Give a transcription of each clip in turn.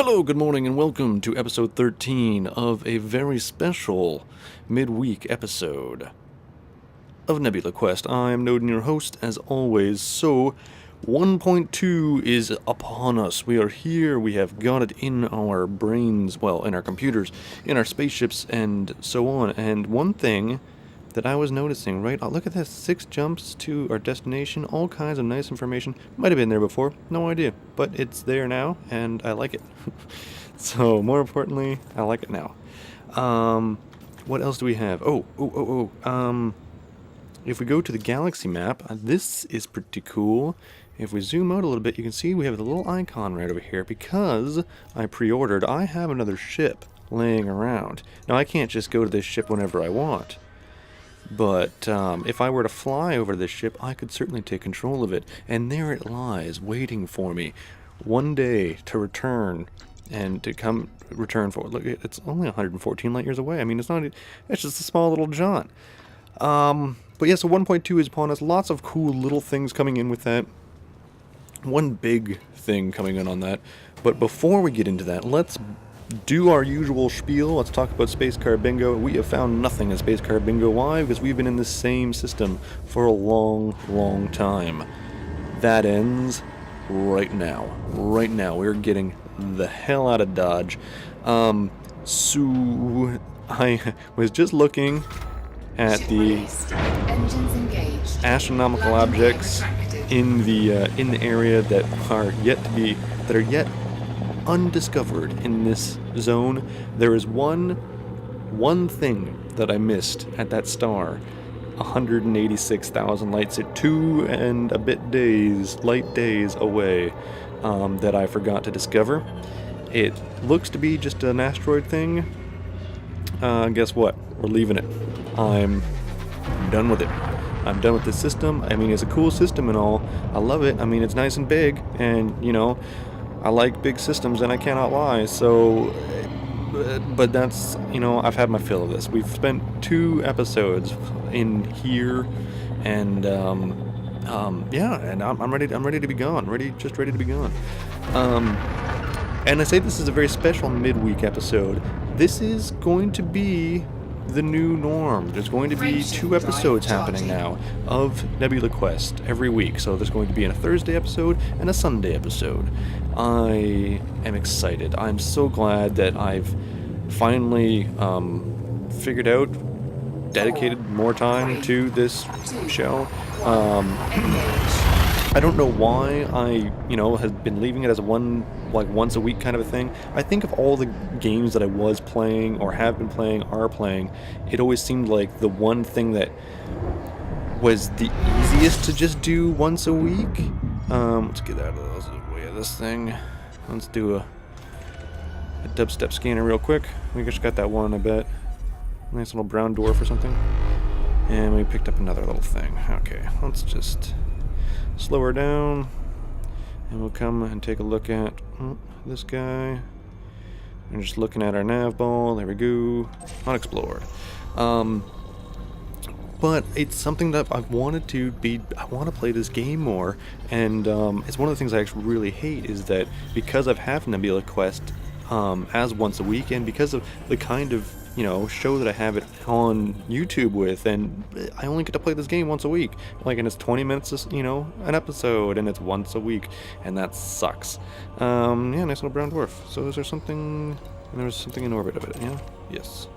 Hello, good morning, and welcome to episode 13 of a very special midweek episode of Nebula Quest. I'm Noden, your host, as always. So, 1.2 is upon us. We are here, we have got it in our brains, well, in our computers, in our spaceships, and so on. And one thing that I was noticing, right? Oh, look at this, 6 jumps to our destination, all kinds of nice information. Might have been there before, no idea, but it's there now, and I like it. So, more importantly, I like it now. What else do we have? If we go to the galaxy map, this is pretty cool. If we zoom out a little bit, you can see we have the little icon right over here, because I pre-ordered, I have another ship laying around. Now, I can't just go to this ship whenever I want. But if I were to fly over this ship, I could certainly take control of it. And there it lies, waiting for me. One day to return and to come return for it. Look, it's only 114 light years away. I mean, it's just a small little jaunt. But yeah, so 1.2 is upon us. Lots of cool little things coming in with that. One big thing coming in on that. But before we get into that, let's do our usual spiel. Let's talk about Space Car Bingo. We have found nothing in Space Car Bingo. Why? Because we've been in the same system for a long, long time. That ends right now. Right now, we're getting the hell out of Dodge. So I was just looking at the astronomical objects in the area that are yet undiscovered in this zone. There is one thing that I missed at that star. 186,000 lights at 2 and a bit light days away, that I forgot to discover. It looks to be just an asteroid thing. Guess what? We're leaving it. I'm done with it. I'm done with this system. I mean, it's a cool system and all. I love it. I mean, it's nice and big, and I like big systems, and I cannot lie. So, but that's, I've had my fill of this. We've spent 2 episodes in here, and and I'm ready. I'm ready to be gone. Ready to be gone. And I say this is a very special midweek episode. This is going to be the new norm. There's going to be 2 episodes happening now of Nebula Quest every week. So there's going to be a Thursday episode and a Sunday episode. I am excited. I'm so glad that I've finally figured out, dedicated more time to this show. I don't know why I, have been leaving it as once a week kind of a thing. I think of all the games that I was playing or have been playing, are playing, it always seemed like the one thing that was the easiest to just do once a week. Let's get out of the way of this thing. Let's do a dubstep scanner real quick. We just got that one, I bet. Nice little brown dwarf or something. And we picked up another little thing. Okay, let's just slow her down, and we'll come and take a look at this guy. We're just looking at our nav ball. There we go. Unexplored. But it's something that I've wanted to be. I want to play this game more, and it's one of the things I actually really hate is that because I've had Nebula Quest as once a week, and because of the kind of show that I have it on YouTube with, and I only get to play this game once a week. And it's 20 minutes, an episode, and it's once a week, and that sucks. Nice little brown dwarf. So is there something? There's something in orbit of it. Yeah. Yes.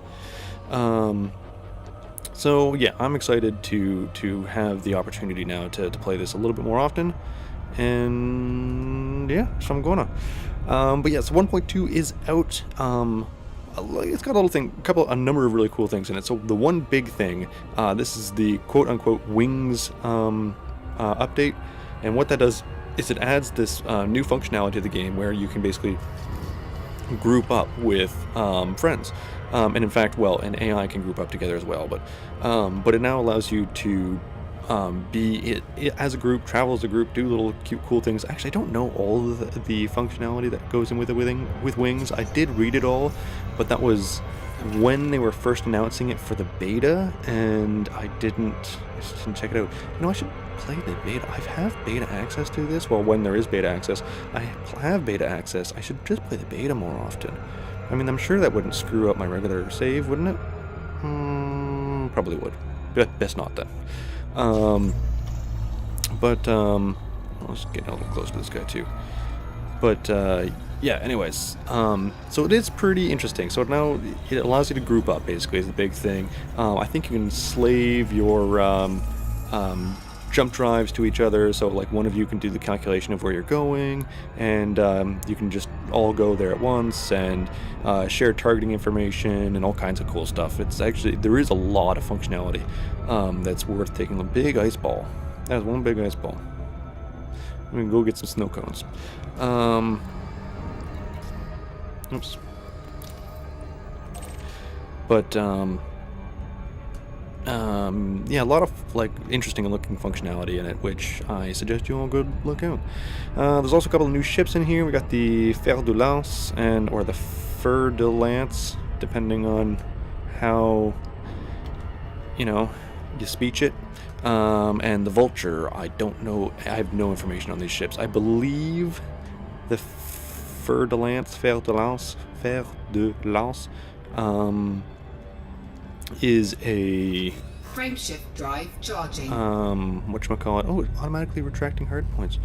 So yeah, I'm excited to have the opportunity now to play this a little bit more often, and yeah, so I'm gonna. But yeah, so 1.2 is out. It's got a number of really cool things in it. So the one big thing, this is the quote-unquote Wings update, and what that does is it adds this new functionality to the game where you can basically group up with friends, and in fact, an AI can group up together as well. But it now allows you to be as a group, travel as a group, do little cute, cool things. Actually, I don't know all of the functionality that goes in with Wings. I did read it all, but that was when they were first announcing it for the beta, and I just didn't check it out. I should play the beta. I have beta access to this. Well, when there is beta access, I have beta access. I should just play the beta more often. I mean, I'm sure that wouldn't screw up my regular save, wouldn't it? Probably would. But best not then. Let's get a little close to this guy too. But yeah, anyways, so it is pretty interesting. So now it allows you to group up, basically, is the big thing. I think you can slave your jump drives to each other, so like one of you can do the calculation of where you're going, and you can just all go there at once, and share targeting information and all kinds of cool stuff. It's actually, there is a lot of functionality that's worth taking. A big ice ball. That is one big ice ball. I'm gonna go get some snow cones. Oops. But yeah, a lot of like interesting looking functionality in it, which I suggest you all go look out. There's also a couple of new ships in here. We got the Fer de Lance or the Fer de Lance, depending on how you speech it. And the Vulture, I don't know. I have no information on these ships. I believe the Fer de Lance is a frameshift drive charging. Whatchamacallit? Oh, automatically retracting hard points.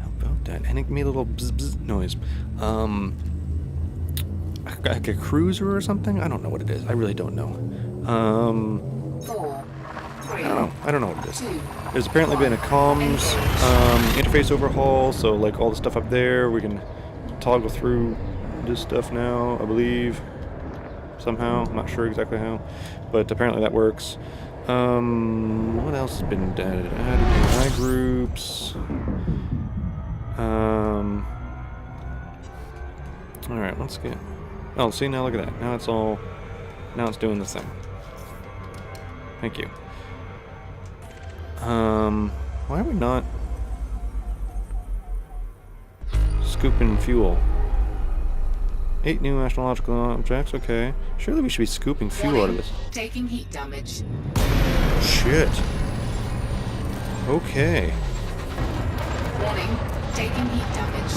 How about that? And it made a little bzz bzz noise. Like a cruiser or something? I don't know what it is. I really don't know. 4, 3, I don't know what it is. 2, There's apparently been a comms interface overhaul, so like all the stuff up there, we can toggle through this stuff now, I believe. Somehow, I'm not sure exactly how, but apparently that works. What else has been added? Added AI groups. Alright, let's get... Oh, see, now look at that. Now it's doing this thing. Thank you. Why are we not scooping fuel? 8 new astrological objects, okay. Surely we should be scooping fuel out of this. Taking heat damage. Shit. Okay. Warning, taking heat damage.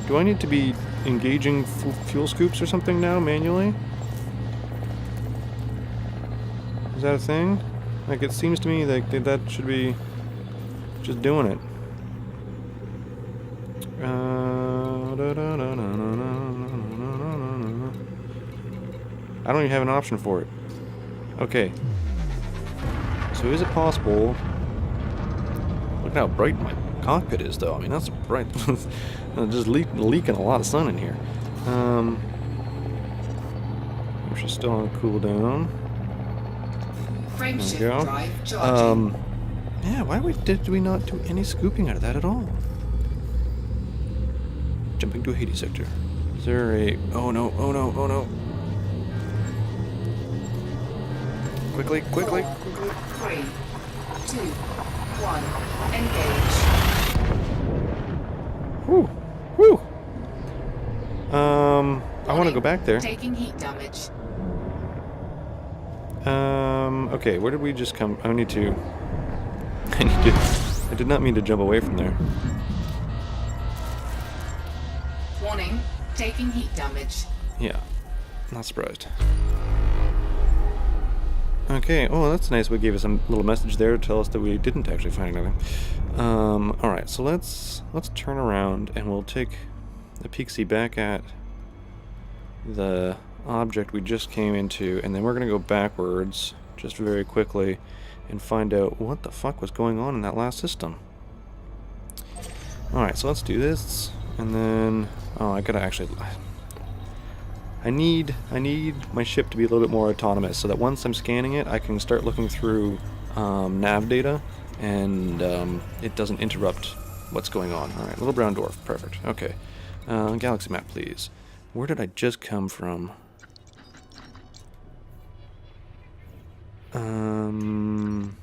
Do I need to be engaging fuel scoops or something now, manually? Is that a thing? Like, it seems to me like that should be just doing it. I don't even have an option for it. Okay. So is it possible... Look at how bright my cockpit is, though. I mean, that's bright. Just leaking a lot of sun in here. Which is still on cooldown. Frameshift drive charging. Yeah, why did we not do any scooping out of that at all? Jumping to a Hades sector. Is there a... Oh no, oh no, oh no. Quickly, quickly, 4, quickly. 3, 2, 1, engage. Whew, whew. I want to go back there. Taking heat damage. Okay, where did we just come? I did not mean to jump away from there. Warning, taking heat damage. Yeah, not surprised. Okay, oh, that's nice. We gave us a little message there to tell us that we didn't actually find anything. Alright, so let's turn around and we'll take a peek-see back at the object we just came into, and then we're going to go backwards just very quickly and find out what the fuck was going on in that last system. Alright, so let's do this, and then... Oh, I gotta actually... I need my ship to be a little bit more autonomous, so that once I'm scanning it, I can start looking through nav data, and it doesn't interrupt what's going on. Alright, little brown dwarf, perfect. Okay. Galaxy map, please. Where did I just come from? I'm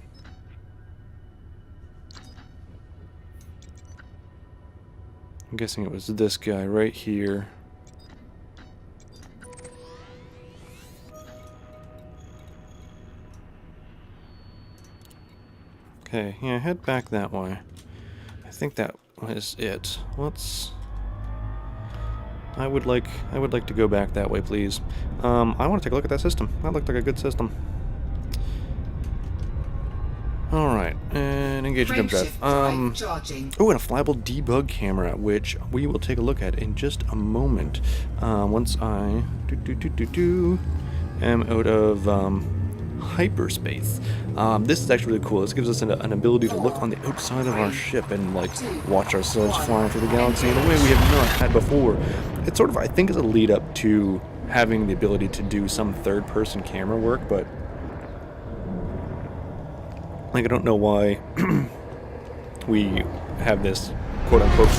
guessing it was this guy right here. Okay, yeah, head back that way. I think that was it. Let's... I would like to go back that way, please. I want to take a look at that system. That looked like a good system. Alright, and engage jump drive. Charging. Oh, and a flyable debug camera, which we will take a look at in just a moment. Once I am out of hyperspace. This is actually really cool. This gives us an ability to look on the outside of our ship and like watch ourselves flying through the galaxy in a way we have not had before. It's sort of, I think, is a lead up to having the ability to do some third-person camera work, but like, I don't know why we have this quote-unquote...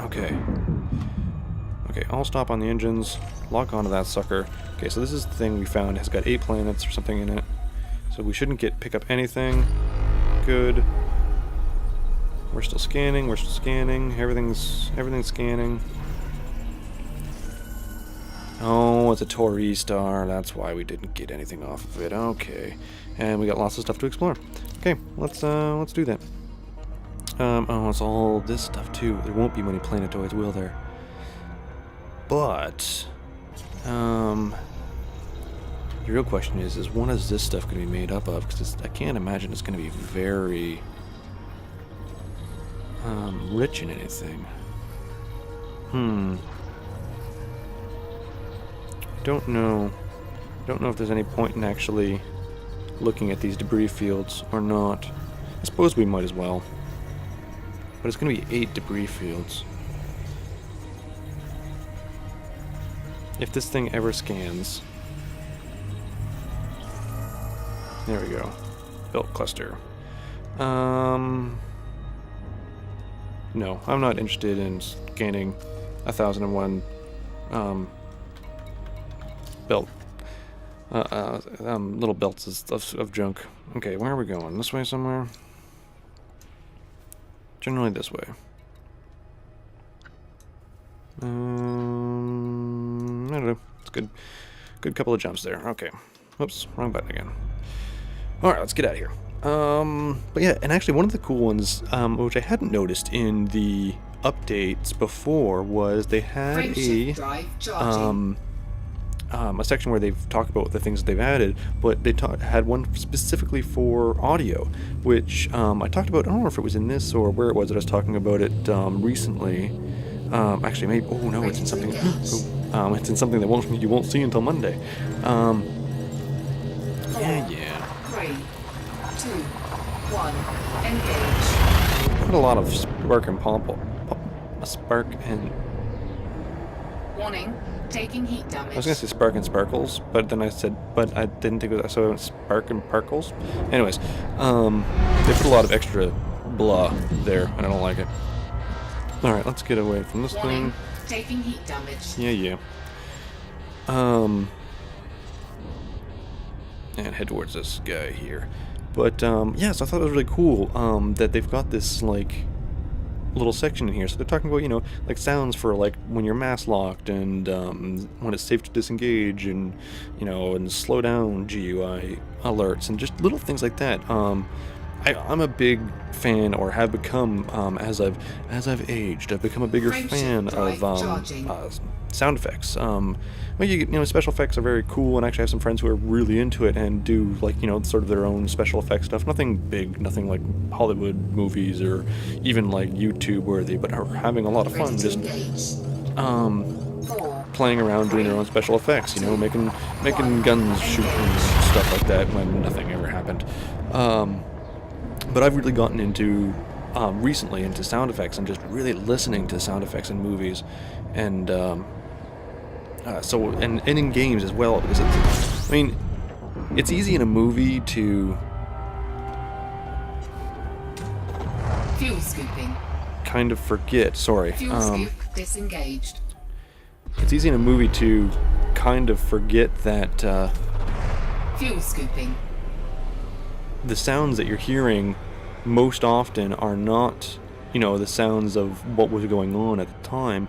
Okay. Okay, I'll stop on the engines, lock onto that sucker. Okay, so this is the thing we found. It's got 8 planets or something in it. So we shouldn't pick up anything. Good. We're still scanning, everything's scanning. Oh, it's a Tauri star. That's why we didn't get anything off of it. Okay. And we got lots of stuff to explore. Okay, let's do that. Oh, it's all this stuff too. There won't be many planetoids, will there? But the real question is what is this stuff going to be made up of? Because I can't imagine it's going to be very rich in anything. Don't know if there's any point in actually looking at these debris fields or not. I suppose we might as well. But it's going to be 8 debris fields. If this thing ever scans... There we go. Belt cluster. No, I'm not interested in scanning 1001 belt. Little belts of junk. Okay, where are we going? This way somewhere? Generally this way. I don't know. It's good. Good couple of jumps there. Okay. Whoops, wrong button again. Alright, let's get out of here. But yeah, and actually one of the cool ones, which I hadn't noticed in the updates before, was they had a section where they've talked about the things that they've added, but they had one specifically for audio, which I talked about. I don't know if it was in this or where it was that I was talking about it recently. Actually, maybe. Oh no, it's in something. It's in something that you won't see until Monday. Yeah. 3, 2, 1, engage. Put a lot of spark and spark and. Warning. Taking heat damage. I was gonna say spark and sparkles, but then I said, but I didn't think it was, so it was spark and parkles. Anyways, they put a lot of extra blah there, and I don't like it. Alright, let's get away from this Warning. thing. Taking heat damage. Yeah. And head towards this guy here. But, yes, I thought it was really cool, that they've got this, like, little section in here. So they're talking about, like sounds for like when you're mass locked and when it's safe to disengage and, and slow down GUI alerts and just little things like that. I'm a big fan, or have become, as I've aged, I've become a bigger fan of sound effects. Special effects are very cool, and actually I have some friends who are really into it and do like sort of their own special effects stuff. Nothing big, nothing like Hollywood movies or even like YouTube worthy, but are having a lot of fun just playing around doing their own special effects. Making guns shoot and stuff like that when nothing ever happened. But I've really gotten into recently into sound effects and just really listening to sound effects in movies, and and in games as well, because it's easy in a movie to fuel scooping. Kind of forget. Sorry. Fuel scoop disengaged. It's easy in a movie to kind of forget that fuel scooping. The sounds that you're hearing most often are not, the sounds of what was going on at the time.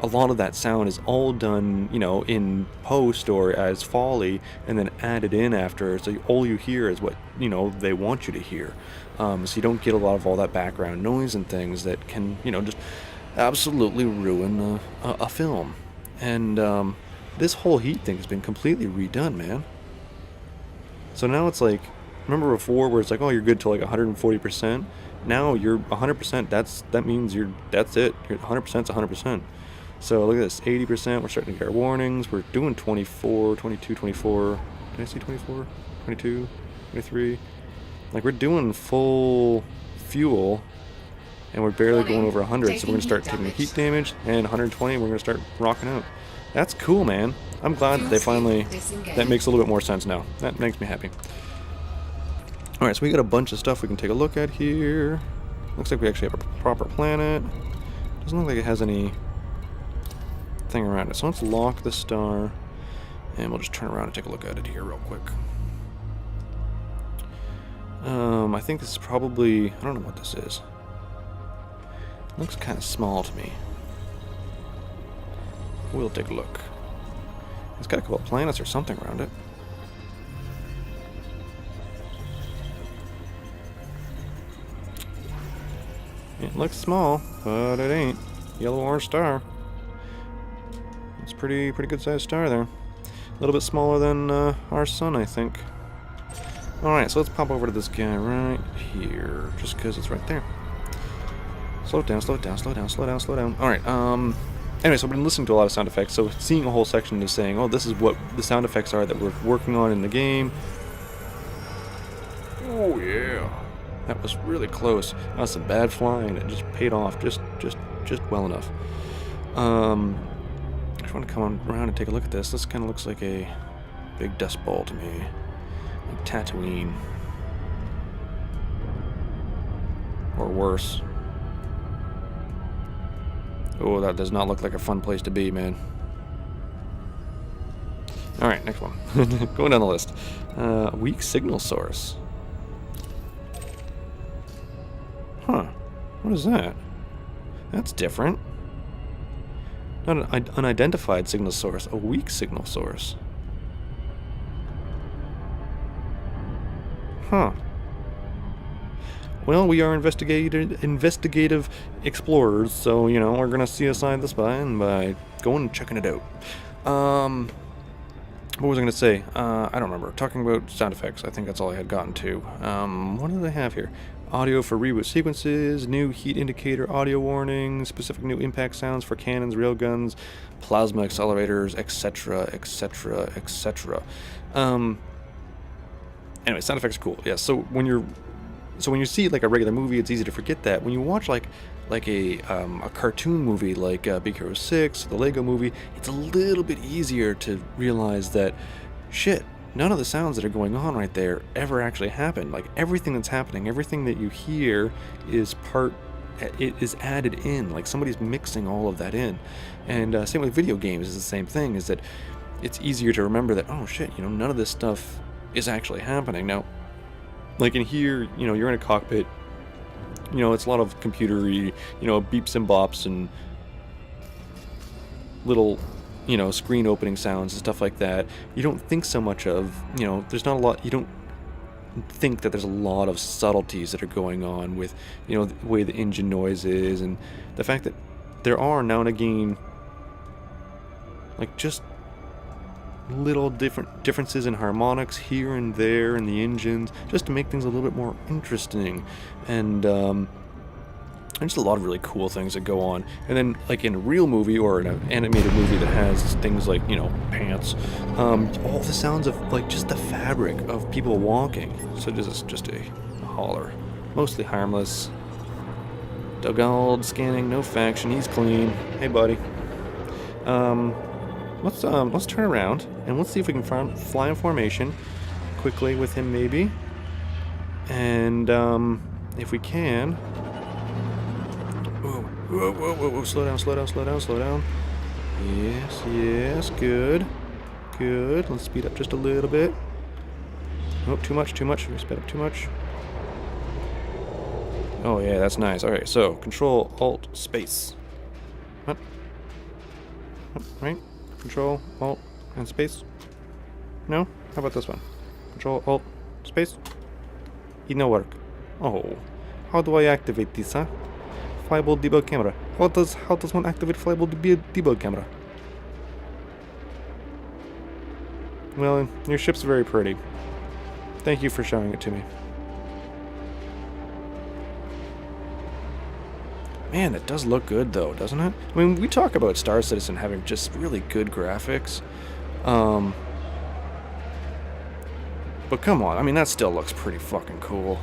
a lot of that sound is all done, you know, in post or as Foley, and then added in after. So all you hear is what, you know, they want you to hear. So you don't get a lot of all that background noise and things that can, you know, just absolutely ruin a film. And this whole heat thing has been completely redone, man. So now it's like, remember before where it's like, oh, you're good to like 140%. Now you're 100%. That means that's it. You're 100%'s 100%. So look at this, 80%. We're starting to get our warnings. We're doing 24, 22, 24. Did I see 24? 22, 23. Like, we're doing full fuel, and we're barely going over 100. So we're gonna start taking heat damage, and 120. We're gonna start rocking out. That's cool, man. I'm glad that they finally. That makes a little bit more sense now. That makes me happy. All right, so we got a bunch of stuff we can take a look at here. Looks like we actually have a proper planet. Doesn't look like it has any thing around it. So let's lock the star, and we'll just turn around and take a look at it here real quick. I think this is probably, I don't know what this is. It looks kind of small to me. We'll take a look. It's got a couple of planets or something around it. It looks small, but it ain't. Yellow orange star. It's pretty good sized star there. A little bit smaller than our sun, I think. Alright, so let's pop over to this guy right here, just because it's right there. Slow it down, slow it down, slow it down, slow it down, slow it down. Alright, anyway, so I've been listening to a lot of sound effects, so seeing a whole section is saying, oh, this is what the sound effects are that we're working on in the game. Oh, yeah. That was really close. That was some bad flying. It just paid off just well enough. I just want to come on around and take a look at this. This kind of looks like a big dust bowl to me. Like Tatooine. Or worse. Oh, that does not look like a fun place to be, man. Alright, next one. Going down the list. Weak signal source. Huh. What is that? That's different. Not an unidentified signal source, a weak signal source. Huh. Well, we are investigative explorers, so, you know, we're going to see a sign of the spine by going and checking it out. What was I going to say? I don't remember. Talking about sound effects, I think that's all I had gotten to. What do they have here? Audio for reboot sequences, new heat indicator audio warnings, specific new impact sounds for cannons, railguns, plasma accelerators, etc., etc., etc. Anyway, sound effects are cool. Yeah, so when you see like a regular movie, it's easy to forget that. When you watch like a cartoon movie like Big Hero 6, the Lego movie, it's a little bit easier to realize that shit, none of the sounds that are going on right there ever actually happened. Like, everything that's happening, everything that you hear is added in. Like, somebody's mixing all of that in. And same with video games is the same thing, is that it's easier to remember that, oh shit, you know, none of this stuff is actually happening. Now, like in here, you know, you're in a cockpit, you know, it's a lot of computery, you know, beeps and bops and little, you know, screen opening sounds and stuff like that. You don't think so much of, you know, there's not a lot, you don't think that there's a lot of subtleties that are going on with, you know, the way the engine noise is, and the fact that there are now and again, like, just little differences in harmonics here and there in the engines, just to make things a little bit more interesting. And just a lot of really cool things that go on. And then, like in a real movie or in an animated movie that has things like, you know, pants, all the sounds of, like, just the fabric of people walking. So this is just a holler. Mostly harmless. Dugald scanning, no faction, he's clean. Hey, buddy. Let's turn around and let's see if we can fly in formation quickly with him, maybe. And if we can. Whoa, slow down. Yes, good. Let's speed up just a little bit. Oh, too much. We sped up too much. Oh yeah, that's nice. Alright, so Control Alt Space. What? right? Control, Alt, and space. No? How about this one? Control, Alt, space. It no work. Oh, how do I activate this, huh? Flyball debug camera. How does one activate flyball debug camera? Well, your ship's very pretty. Thank you for showing it to me. Man, it does look good though, doesn't it? I mean, we talk about Star Citizen having just really good graphics. But come on, I mean, that still looks pretty fucking cool.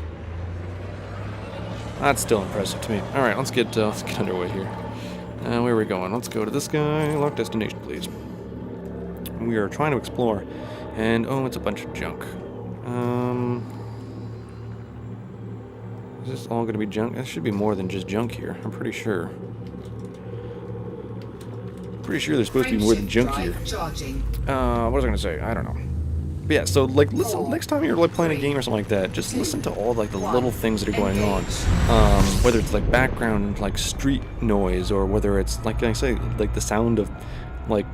That's still impressive to me. Alright, let's get underway here. Where are we going? Let's go to this guy. Lock destination, please. We are trying to explore. And, oh, it's a bunch of junk. Is this all going to be junk? There should be more than just junk here. I'm pretty sure. Pretty sure there's supposed to be more than junk here. What was I going to say? I don't know. But yeah, so like, listen, next time you're like playing a game or something like that, just listen to all like the little things that are going on. Whether it's like background, like street noise, or whether it's like I say, like the sound of like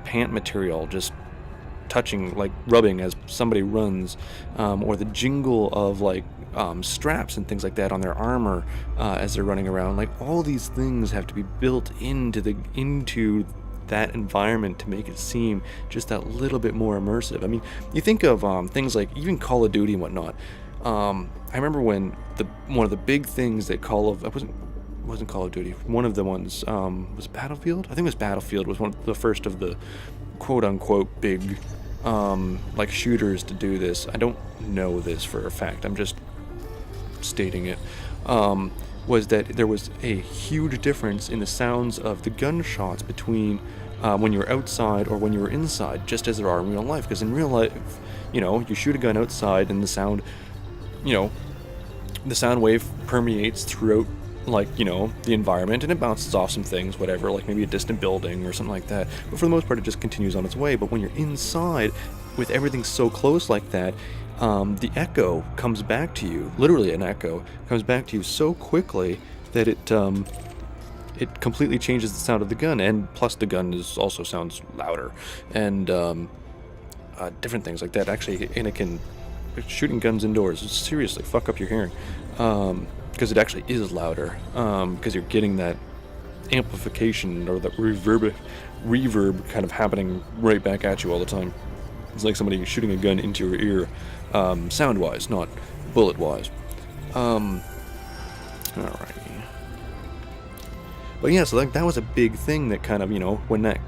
pant material just touching, like rubbing as somebody runs, or the jingle of like straps and things like that on their armor as they're running around. Like all these things have to be built into that environment to make it seem just that little bit more immersive. I mean, you think of things like even Call of Duty and whatnot. I remember when one of the big things that wasn't Call of Duty. One of the ones was Battlefield. I think it was Battlefield was one of the first of the quote unquote big like shooters to do this. I don't know this for a fact. I'm just stating it. Was that there was a huge difference in the sounds of the gunshots between when you were outside or when you were inside, just as there are in real life. Because in real life, you shoot a gun outside and the sound, the sound wave permeates throughout, like, the environment, and it bounces off some things, whatever, like maybe a distant building or something like that. But for the most part, it just continues on its way. But when you're inside, with everything so close like that, the echo comes back to you, literally an echo, comes back to you so quickly that it completely changes the sound of the gun, and plus the gun also sounds louder, and different things like that, actually, and shooting guns indoors, seriously, fuck up your hearing, because it actually is louder, because you're getting that amplification, or that reverb kind of happening right back at you all the time. It's like somebody shooting a gun into your ear, sound-wise, not bullet-wise. Alrighty. But yeah, so like that was a big thing that kind of, when that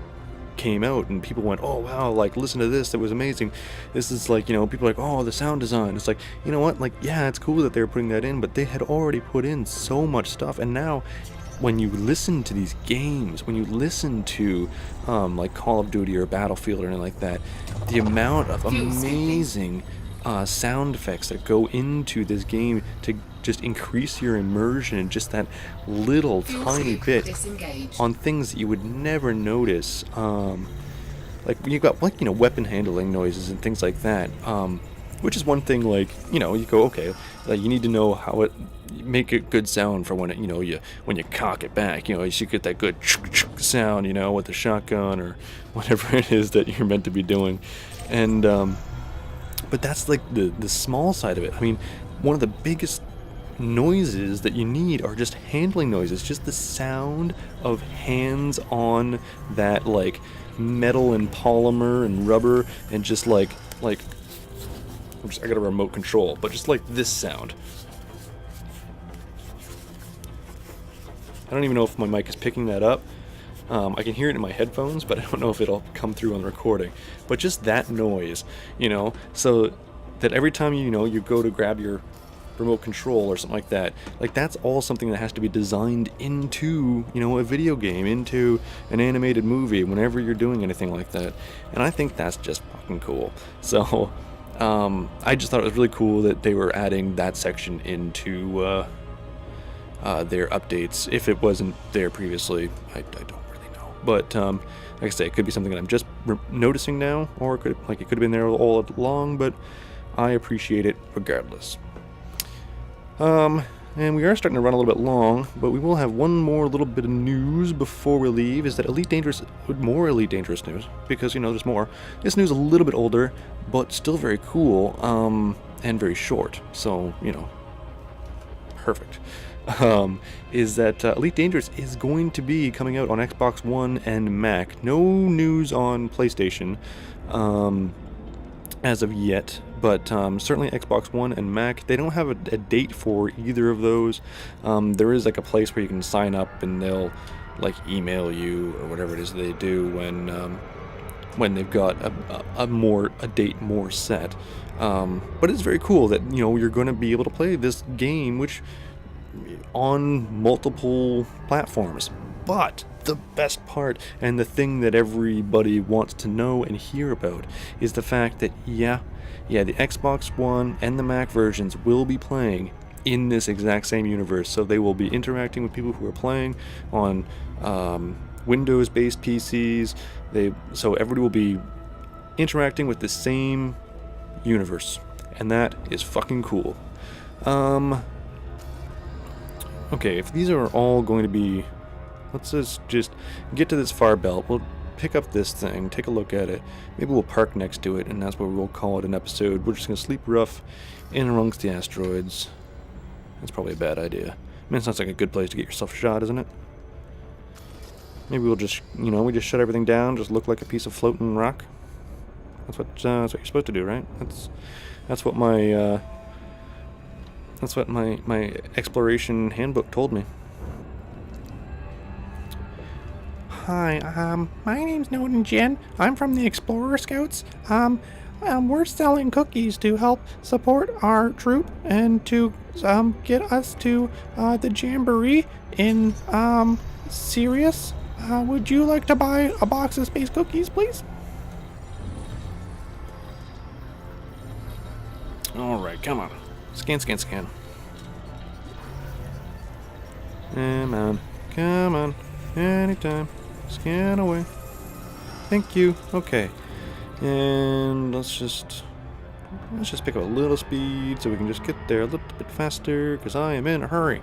came out and people went, oh wow, like listen to this, that was amazing. This is like, people are like, oh, the sound design. It's like, you know what, like, yeah, it's cool that they're putting that in, but they had already put in so much stuff, and now when you listen to these games, when you listen to like Call of Duty or Battlefield or anything like that, the amount of amazing sound effects that go into this game to just increase your immersion in just that little tiny bit on things that you would never notice. Like you got like weapon handling noises and things like that. Which is one thing, like, you go, okay, like you need to know how it make a good sound for when it, when you cock it back, you should get that good sound, with the shotgun or whatever it is that you're meant to be doing. And but that's like the small side of it. I mean, one of the biggest noises that you need are just handling noises, just the sound of hands on that like metal and polymer and rubber, and just like I got a remote control, but just like this sound. I don't even know if my mic is picking that up. I can hear it in my headphones, but I don't know if it'll come through on the recording. But just that noise, so that every time you go to grab your remote control or something like that, like that's all something that has to be designed into, a video game, into an animated movie, whenever you're doing anything like that. And I think that's just fucking cool. So I just thought it was really cool that they were adding that section into their updates. If it wasn't there previously, I don't really know. But like I say, it could be something that I'm just noticing now, or it could have been there all along. But I appreciate it regardless. And we are starting to run a little bit long, but we will have one more little bit of news before we leave, is that more Elite Dangerous news, because, you know, there's more. This news is a little bit older, but still very cool, and very short, so, you know, perfect. Is that Elite Dangerous is going to be coming out on Xbox One and Mac. No news on PlayStation, as of yet, but certainly Xbox One and Mac. They don't have a date for either of those. There is like a place where you can sign up and they'll like email you or whatever it is they do when they've got a date more set. But it's very cool that, you know, you're going to be able to play this game which on multiple platforms. But the best part, and the thing that everybody wants to know and hear about, is the fact that the Xbox One and the Mac versions will be playing in this exact same universe. So they will be interacting with people who are playing on Windows-based PCs. So everybody will be interacting with the same universe, and that is fucking cool. Okay, if these are all going to be... Let's just get to this far belt. We'll pick up this thing, take a look at it. Maybe we'll park next to it, and that's what we'll call it an episode. We're just going to sleep rough in amongst the asteroids. That's probably a bad idea. I mean, it sounds like a good place to get yourself shot, isn't it? Maybe we'll just, you know, we just shut everything down, just look like a piece of floating rock. That's what you're supposed to do, right? That's what my exploration handbook told me. Hi, my name's noden'gin. I'm from the Explorer Scouts. We're selling cookies to help support our troop and to get us to the Jamboree in Sirius. Would you like to buy a box of space cookies, please? Alright, come on. Scan. Come on. Anytime. Scan away. Thank you. Okay. And let's just pick up a little speed so we can just get there a little bit faster, because I am in a hurry.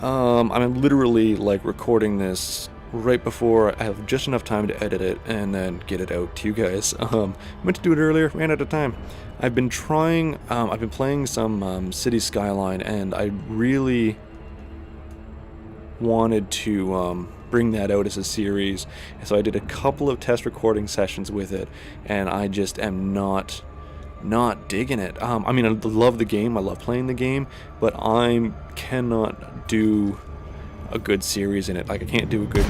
I'm literally like recording this right before I have just enough time to edit it and then get it out to you guys. Meant to do it earlier, ran out of time. I've been playing some City Skyline, and I really wanted to bring that out as a series, so I did a couple of test recording sessions with it, and I just am not digging it. I mean, I love the game, I love playing the game, but I cannot do a good series in it. Like, I can't do a good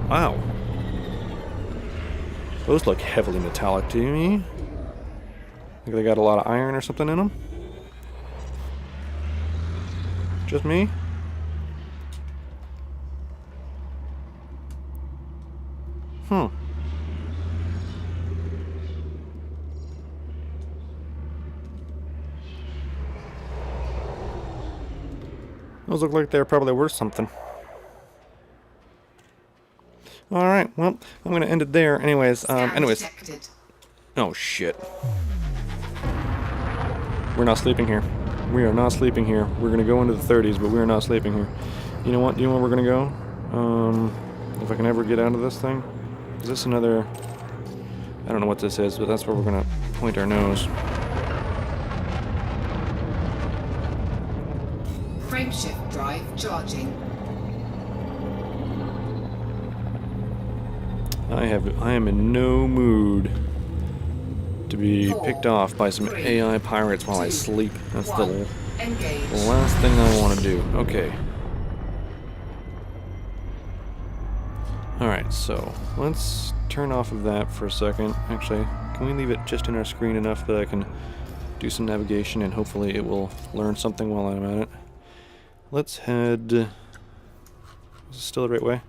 wow, those look heavily metallic to me. Think they got a lot of iron or something in them? Just me? Those look like they're probably worth something. Alright, well, I'm gonna end it there. Anyways. Detected. Oh shit. We're not sleeping here. We are not sleeping here. We're gonna go into the 30s, but we are not sleeping here. You know what? Do you know where we're gonna go? If I can ever get out of this thing. Is this another... I don't know what this is, but that's where we're gonna point our nose. Frameshift drive charging. I am in no mood to be picked off by some AI pirates while I sleep. That's the last thing I want to do. Okay. Alright, so let's turn off of that for a second. Actually, can we leave it just in our screen enough that I can do some navigation and hopefully it will learn something while I'm at it. Let's head... Is this still the right way?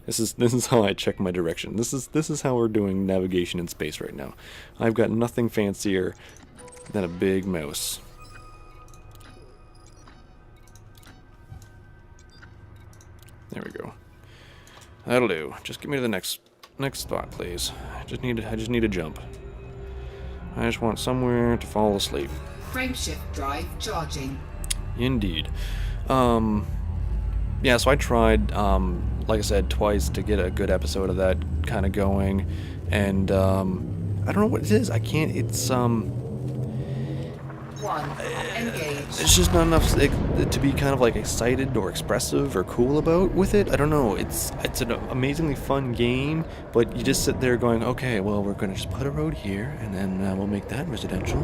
This is how I check my direction. This is how we're doing navigation in space right now. I've got nothing fancier than a big mouse. There we go. That'll do. Just get me to the next spot, please. I just need a jump. I just want somewhere to fall asleep. Frameshift drive charging. Indeed. Yeah, so I tried, like I said, twice to get a good episode of that kind of going, and I don't know what it is. I can't. One. Engage. It's just not enough to be kind of like excited or expressive or cool about with it. I don't know. It's an amazingly fun game, but you just sit there going, okay, well, we're gonna just put a road here, and then we'll make that residential,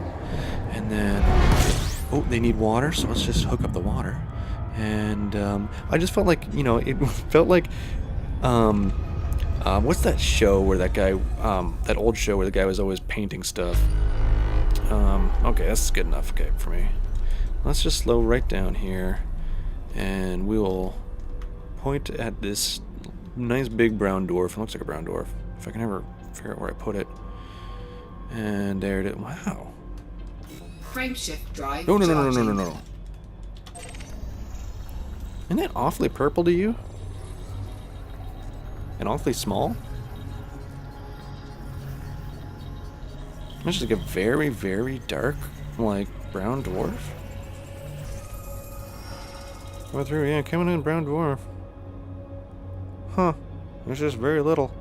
and then oh, they need water, so let's just hook up the water. And I just felt like, it felt like what's that show where that guy, that old show where the guy was always painting stuff. Okay, that's good enough, okay, for me. Let's just slow right down here, and we will point at this nice big brown dwarf. It looks like a brown dwarf, if I can ever figure out where I put it. And there it is. Wow. Frameshift drive No. charging. Isn't that awfully purple to you? And awfully small? It's just like a very, very dark, like, brown dwarf. Go through, yeah, coming in brown dwarf. Huh. It's just very little.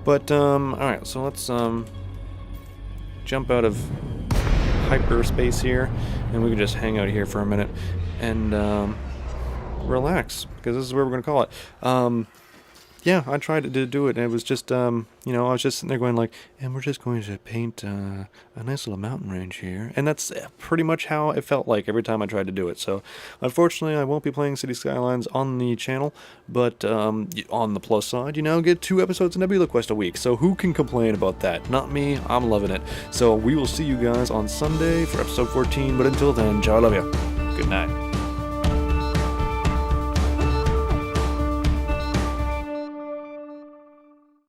But, alright, so let's, jump out of hyperspace here, and we can just hang out here for a minute, and, relax, because this is where we're going to call it. Yeah, I tried to do it, and it was just, I was just sitting there going like, and we're just going to paint a nice little mountain range here. And that's pretty much how it felt like every time I tried to do it. So, unfortunately, I won't be playing City Skylines on the channel, but on the plus side, get 2 episodes of Nebula Quest a week. So who can complain about that? Not me. I'm loving it. So we will see you guys on Sunday for episode 14, but until then, ciao, I love you. Good night.